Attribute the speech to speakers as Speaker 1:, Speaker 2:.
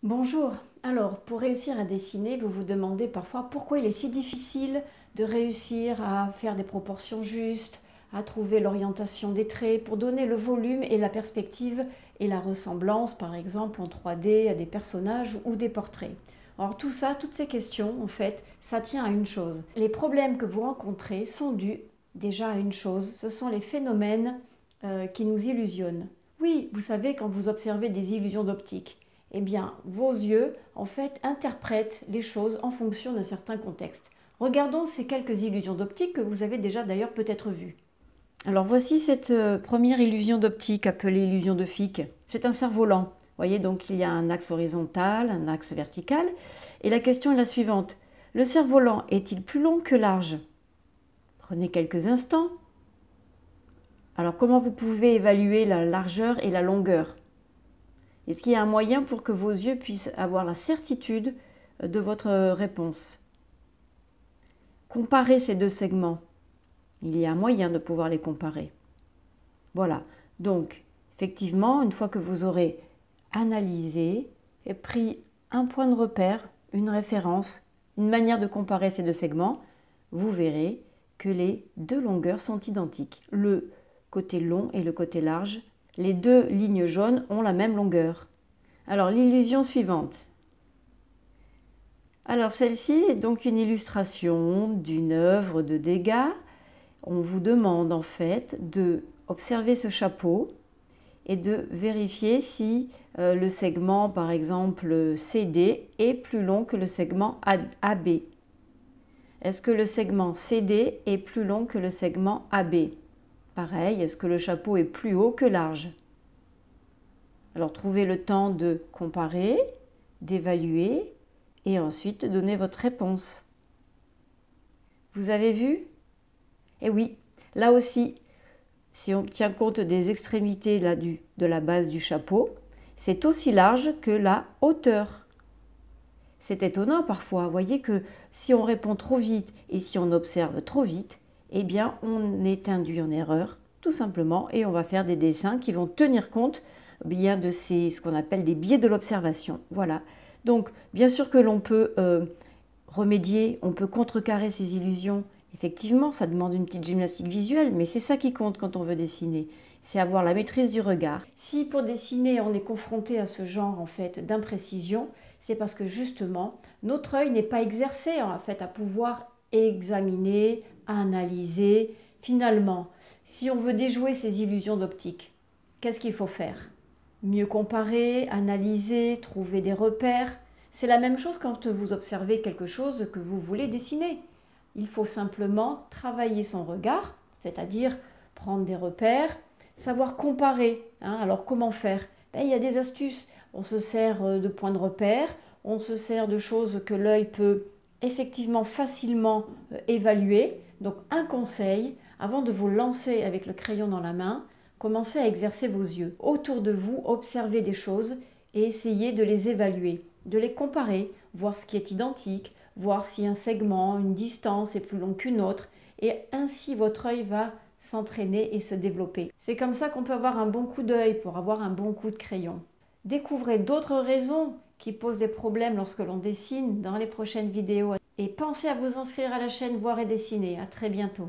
Speaker 1: Bonjour. Alors, pour réussir à dessiner, vous vous demandez parfois pourquoi il est si difficile de réussir à faire des proportions justes, à trouver l'orientation des traits pour donner le volume et la perspective et la ressemblance, par exemple en 3D à des personnages ou des portraits. Alors tout ça, toutes ces questions, en fait, ça tient à une chose. Les problèmes que vous rencontrez sont dus déjà à une chose, ce sont les phénomènes qui nous illusionnent. Oui, vous savez, quand vous observez des illusions d'optique, eh bien, vos yeux, en fait, interprètent les choses en fonction d'un certain contexte. Regardons ces quelques illusions d'optique que vous avez déjà d'ailleurs peut-être vues. Alors voici cette première illusion d'optique appelée illusion de Fick. C'est un cerf-volant. Vous voyez, donc il y a un axe horizontal, un axe vertical. Et la question est la suivante. Le cerf-volant est-il plus long que large? Prenez quelques instants. Alors comment vous pouvez évaluer la largeur et la longueur? Est-ce qu'il y a un moyen pour que vos yeux puissent avoir la certitude de votre réponse? Comparez ces deux segments. Il y a un moyen de pouvoir les comparer. Voilà. Donc, effectivement, une fois que vous aurez analysé et pris un point de repère, une référence, une manière de comparer ces deux segments, vous verrez que les deux longueurs sont identiques. Le côté long et le côté large, les deux lignes jaunes ont la même longueur. Alors, l'illusion suivante. Alors, celle-ci est donc une illustration d'une œuvre de Degas. On vous demande en fait de observer ce chapeau et de vérifier si le segment, par exemple CD, est plus long que le segment AB. Est-ce que le segment CD est plus long que le segment AB? Pareil, est-ce que le chapeau est plus haut que large? Alors, trouvez le temps de comparer, d'évaluer et ensuite donner votre réponse. Vous avez vu? Eh oui, là aussi, si on tient compte des extrémités là, de la base du chapeau, c'est aussi large que la hauteur. C'est étonnant parfois, vous voyez que si on répond trop vite et si on observe trop vite, eh bien on est induit en erreur, tout simplement, et on va faire des dessins qui vont tenir compte bien de ce qu'on appelle des biais de l'observation. Voilà. Donc, bien sûr que l'on peut remédier, on peut contrecarrer ces illusions. Effectivement, ça demande une petite gymnastique visuelle, mais c'est ça qui compte quand on veut dessiner. C'est avoir la maîtrise du regard. Si pour dessiner, on est confronté à ce genre en fait d'imprécision, c'est parce que justement, notre œil n'est pas exercé en fait à pouvoir examiner, analyser. Finalement, si on veut déjouer ces illusions d'optique, qu'est-ce qu'il faut faire? Mieux comparer, analyser, trouver des repères. C'est la même chose quand vous observez quelque chose que vous voulez dessiner. Il faut simplement travailler son regard, c'est-à-dire prendre des repères, savoir comparer. Alors comment faire? Il y a des astuces. On se sert de points de repère, on se sert de choses que l'œil peut effectivement facilement évaluer. Donc un conseil, avant de vous lancer avec le crayon dans la main, commencez à exercer vos yeux. Autour de vous, observez des choses et essayez de les évaluer, de les comparer, voir ce qui est identique, voir si un segment, une distance est plus long qu'une autre, et ainsi votre œil va s'entraîner et se développer. C'est comme ça qu'on peut avoir un bon coup d'œil pour avoir un bon coup de crayon. Découvrez d'autres raisons qui posent des problèmes lorsque l'on dessine dans les prochaines vidéos et pensez à vous inscrire à la chaîne Voir et dessiner. À très bientôt.